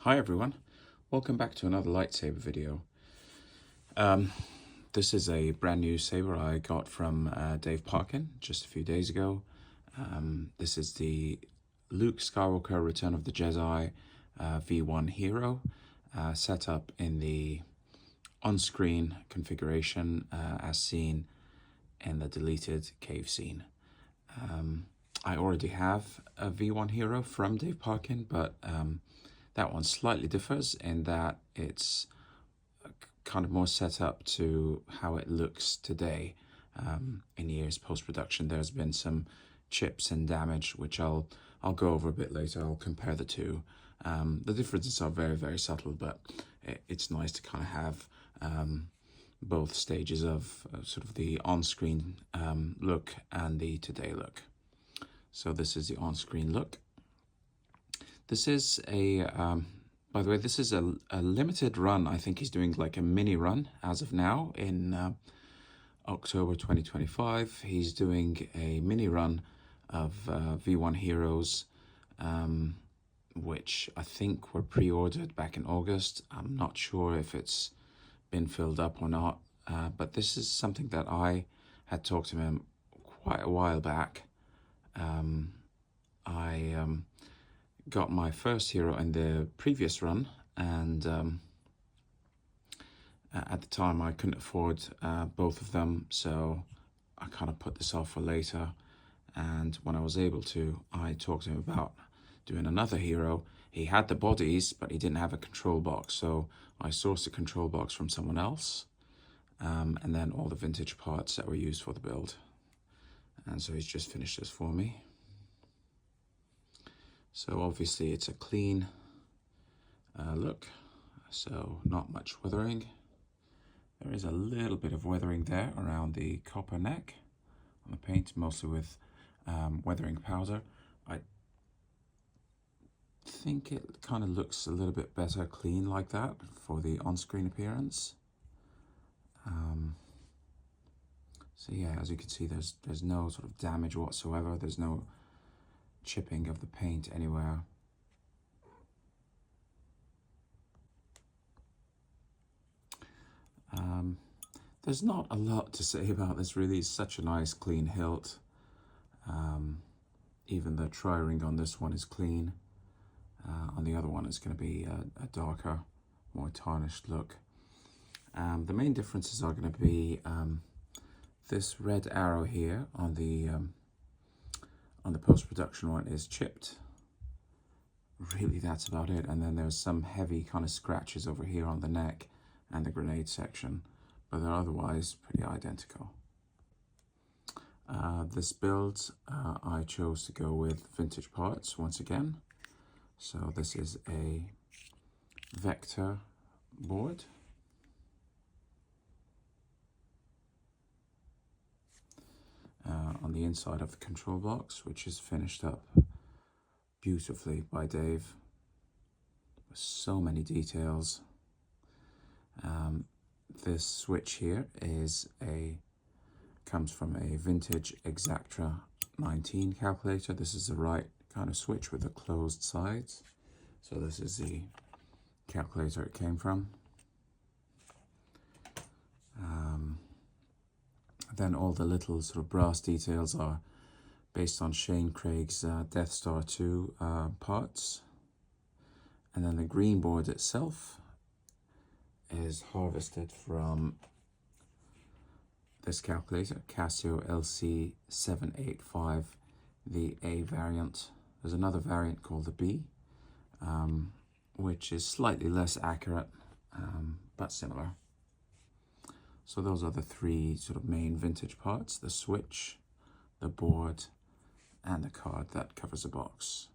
Hi everyone, welcome back to another lightsaber video. This is a brand new saber I got from DaveP just a few days ago. This is the Luke Skywalker Return of the Jedi V1 Hero, set up in the on-screen configuration as seen in the deleted cave scene. I already have a V1 Hero from DaveP, but that one slightly differs in that it's kind of more set up to how it looks today. In years post-production, there's been some chips and damage, which I'll go over a bit later. I'll compare the two. The differences are very, very subtle, but it's nice to kind of have both stages of sort of the on-screen look and the today look. So this is the on-screen look. This is a, by the way, this is a limited run. I think he's doing like a mini run as of now in October 2025. He's doing a mini run of V1 Heroes, which I think were pre-ordered back in August. I'm not sure if it's been filled up or not, but this is something that I had talked to him quite a while back. I got my first hero in the previous run, and at the time I couldn't afford both of them, so I kind of put this off for later. And when I was able to, I talked to him about doing another hero. He had the bodies, but he didn't have a control box, so I sourced a control box from someone else, and then all the vintage parts that were used for the build. And so he's just finished this for me. So obviously it's a clean look, so not much weathering. There is a little bit of weathering there around the copper neck on the paint, mostly with weathering powder. I think it kind of looks a little bit better clean like that for the on-screen appearance. So yeah, as you can see, there's no sort of damage whatsoever. There's no chipping of the paint anywhere. There's not a lot to say about this really. It's such a nice clean hilt. Even the tri-ring on this one is clean. On the other one it's going to be a darker, more tarnished look. The main differences are going to be this red arrow here on the post-production one is chipped. Really, that's about it. And then there's some heavy kind of scratches over here on the neck and the grenade section, but they're otherwise pretty identical. This build, I chose to go with vintage parts once again. So this is a vector board. On the inside of the control box, which is finished up beautifully by Dave. So many details. This switch here comes from a vintage Exactra 19 calculator. This is the right kind of switch with the closed sides. So this is the calculator it came from. Then all the little sort of brass details are based on Shane Craig's Death Star 2 parts. And then the green board itself is harvested from this calculator, Casio LC785, the A variant. There's another variant called the B, which is slightly less accurate, but similar. So those are the three sort of main vintage parts: the switch, the board, and the card that covers the box.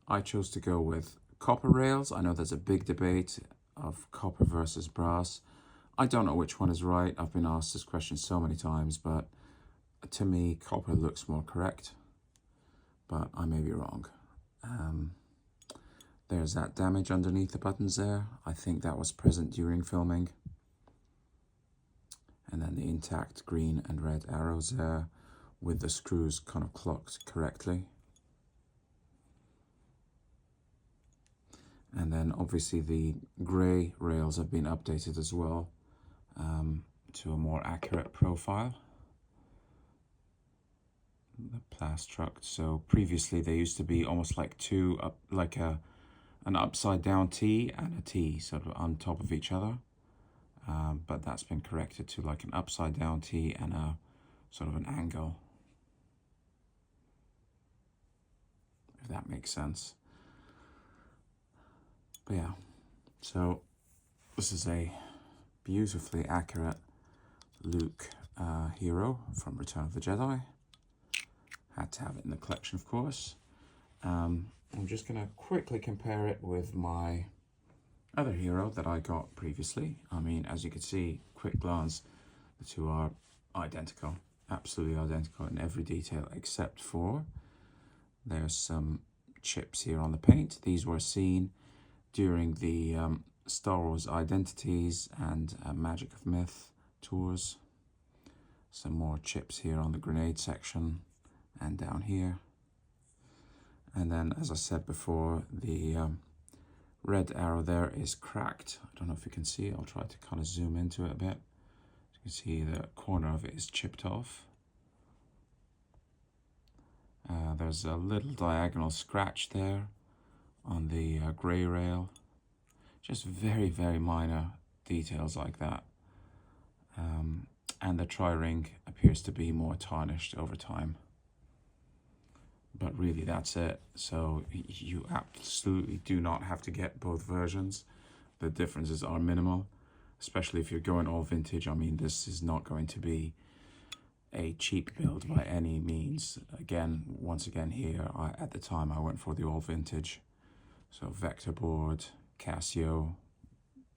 I chose to go with copper rails. I know there's a big debate of copper versus brass. I don't know which one is right. I've been asked this question so many times, but to me, copper looks more correct, but I may be wrong. There's that damage underneath the buttons there. I think that was present during filming. And then the intact green and red arrows there with the screws kind of clocked correctly. And then obviously the grey rails have been updated as well to a more accurate profile. The Plastruct. So previously they used to be almost like an upside down T and a T sort of on top of each other. But that's been corrected to like an upside down T and a sort of an angle, if that makes sense. But yeah, so this is a beautifully accurate Luke hero from Return of the Jedi. Had to have it in the collection, of course. I'm just going to quickly compare it with my other hero that I got previously. I mean, as you can see, quick glance, the two are identical, absolutely identical in every detail, except for there's some chips here on the paint. These were seen during the Star Wars Identities and Magic of Myth tours. Some more chips here on the grenade section and down here. And then, as I said before, the red arrow there is cracked. I don't know if you can see it. I'll try to kind of zoom into it a bit. You can see the corner of it is chipped off. There's a little diagonal scratch there on the grey rail. Just very, very minor details like that. And the tri-ring appears to be more tarnished over time. But really, that's it. So you absolutely do not have to get both versions. The differences are minimal, especially if you're going all vintage. I mean, this is not going to be a cheap build by any means. Again, once again here, at the time I went for the all vintage. So vector board, Casio,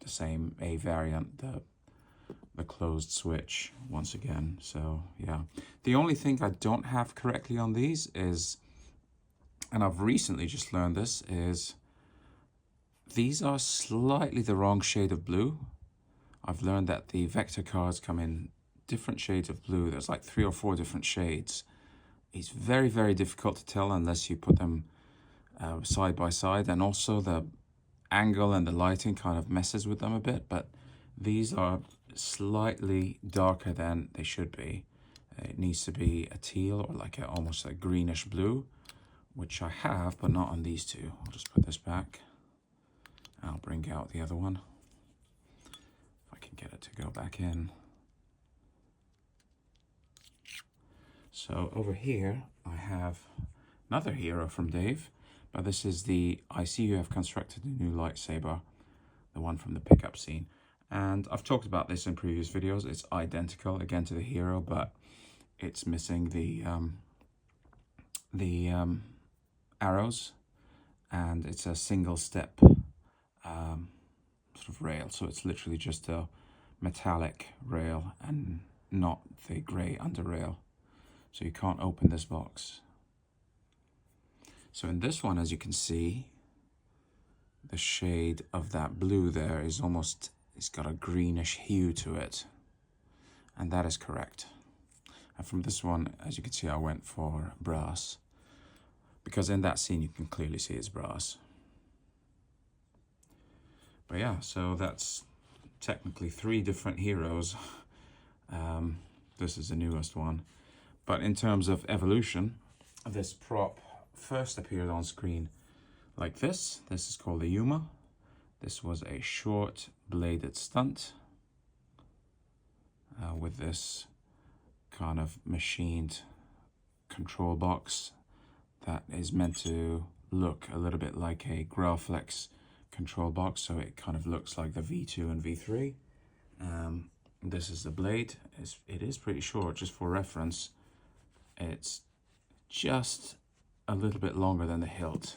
the same A variant, the closed switch once again. So yeah, the only thing I don't have correctly on these is, and I've recently just learned this, is these are slightly the wrong shade of blue. I've learned that the vector cards come in different shades of blue. There's like 3 or 4 different shades. It's very, very difficult to tell unless you put them side by side, and also the angle and the lighting kind of messes with them a bit, but these are slightly darker than they should be. It needs to be a teal or like almost a greenish blue, which I have, but not on these two. I'll just put this back. I'll bring out the other one. If I can get it to go back in. So over here, I have another hero from Dave, but this is the I See You Have Constructed a New Lightsaber, the one from the pickup scene. And I've talked about this in previous videos. It's identical again to the hero, but it's missing the arrows, and it's a single step sort of rail. So it's literally just a metallic rail and not the grey under rail. So you can't open this box. So in this one, as you can see, the shade of that blue there is almost, it's got a greenish hue to it. And that is correct. And from this one, as you can see, I went for brass, because in that scene you can clearly see it's brass. But yeah, so that's technically 3 different heroes. This is the newest one. But in terms of evolution, this prop first appeared on screen like this. This is called the Yuma. This was a short bladed stunt with this kind of machined control box that is meant to look a little bit like a Graflex control box, so it kind of looks like the V2 and V3. This is the blade. It is pretty short, just for reference. It's just a little bit longer than the hilt,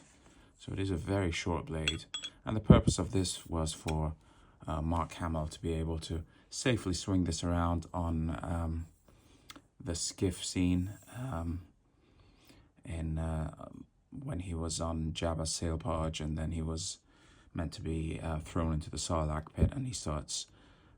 so it is a very short blade. And the purpose of this was for Mark Hamill to be able to safely swing this around on the skiff scene when he was on Jabba's sail barge, and then he was meant to be thrown into the Sarlacc pit, and he starts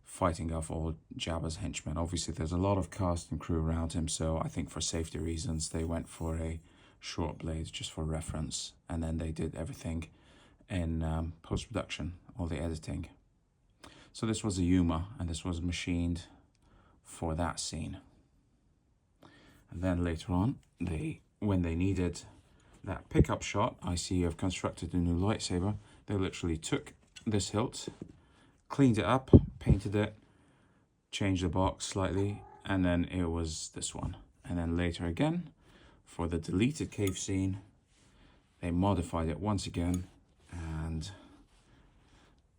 fighting off all Jabba's henchmen. Obviously, there's a lot of cast and crew around him, so I think for safety reasons, they went for a short blade just for reference, and then they did everything in post-production, all the editing. So this was a Yuma, and this was machined for that scene. And then later on, when they needed that pickup shot, I see you've constructed a new lightsaber. They literally took this hilt, cleaned it up, painted it, changed the box slightly, and then it was this one. And then later again, for the deleted cave scene, they modified it once again, and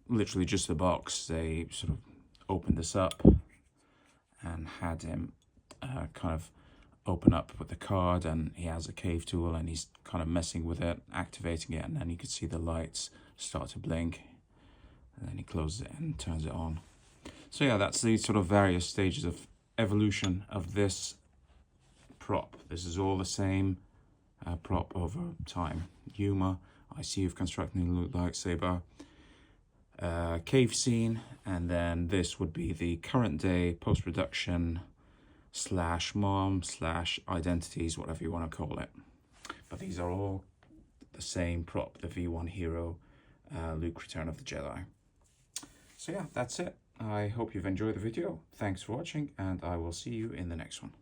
literally just the box, they sort of opened this up and had him kind of open up with the card, and he has a cave tool and he's kind of messing with it, activating it, and then you could see the lights start to blink, and then he closes it and turns it on. So yeah, that's the sort of various stages of evolution of this prop. This is all the same prop over time. Yuma, I see you've constructed a new lightsaber, cave scene, and then this would be the current day post-production / mom / identities, whatever you want to call it. But these are all the same prop, the V1 Hero Luke Return of the Jedi. So yeah, that's it. I hope you've enjoyed the video. Thanks for watching, and I will see you in the next one.